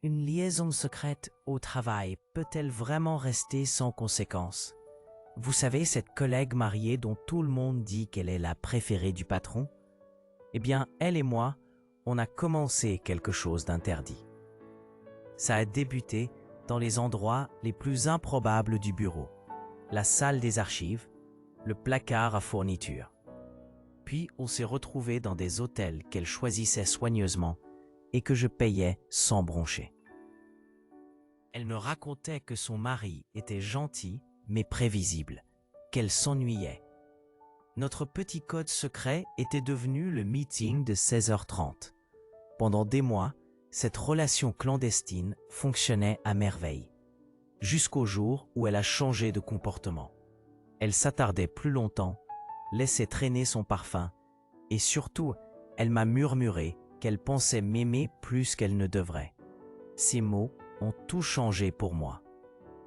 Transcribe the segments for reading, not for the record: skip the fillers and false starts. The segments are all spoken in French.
Une liaison secrète au travail peut-elle vraiment rester sans conséquences? Vous savez, cette collègue mariée dont tout le monde dit qu'elle est la préférée du patron? Eh bien, elle et moi, on a commencé quelque chose d'interdit. Ça a débuté dans les endroits les plus improbables du bureau, la salle des archives, le placard à fournitures. Puis on s'est retrouvés dans des hôtels qu'elle choisissait soigneusement et que je payais sans broncher. Elle me racontait que son mari était gentil mais prévisible, qu'elle s'ennuyait. Notre petit code secret était devenu le meeting de 16h30. Pendant des mois, cette relation clandestine fonctionnait à merveille, jusqu'au jour où elle a changé de comportement. Elle s'attardait plus longtemps, laissait traîner son parfum, et surtout, elle m'a murmuré qu'elle pensait m'aimer plus qu'elle ne devrait. Ces mots ont tout changé pour moi.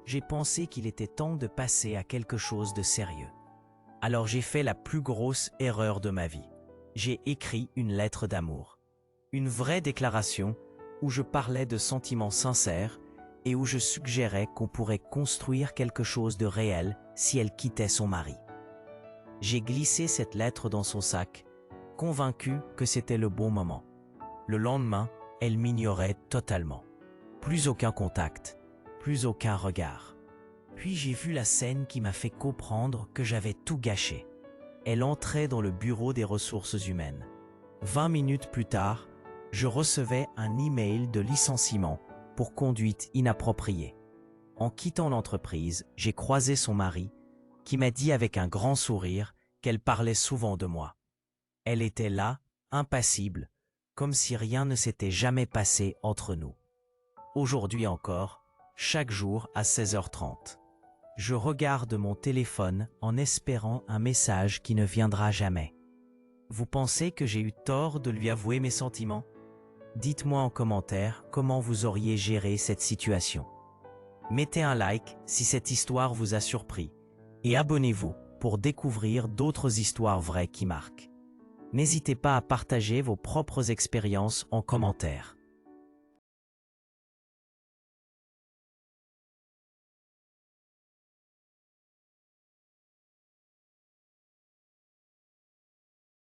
J'ai pensé qu'il était temps de passer à quelque chose de sérieux. Alors j'ai fait la plus grosse erreur de ma vie. J'ai écrit une lettre d'amour. Une vraie déclaration où je parlais de sentiments sincères et où je suggérais qu'on pourrait construire quelque chose de réel si elle quittait son mari. J'ai glissé cette lettre dans son sac, convaincu que c'était le bon moment. Le lendemain, elle m'ignorait totalement. Plus aucun contact, plus aucun regard. Puis j'ai vu la scène qui m'a fait comprendre que j'avais tout gâché. Elle entrait dans le bureau des ressources humaines. 20 minutes plus tard, je recevais un email de licenciement pour conduite inappropriée. En quittant l'entreprise, j'ai croisé son mari, qui m'a dit avec un grand sourire qu'elle parlait souvent de moi. Elle était là, impassible, comme si rien ne s'était jamais passé entre nous. Aujourd'hui encore, chaque jour à 16h30, je regarde mon téléphone en espérant un message qui ne viendra jamais. Vous pensez que j'ai eu tort de lui avouer mes sentiments? Dites-moi en commentaire comment vous auriez géré cette situation. Mettez un like si cette histoire vous a surpris et abonnez-vous pour découvrir d'autres histoires vraies qui marquent. N'hésitez pas à partager vos propres expériences en commentaire.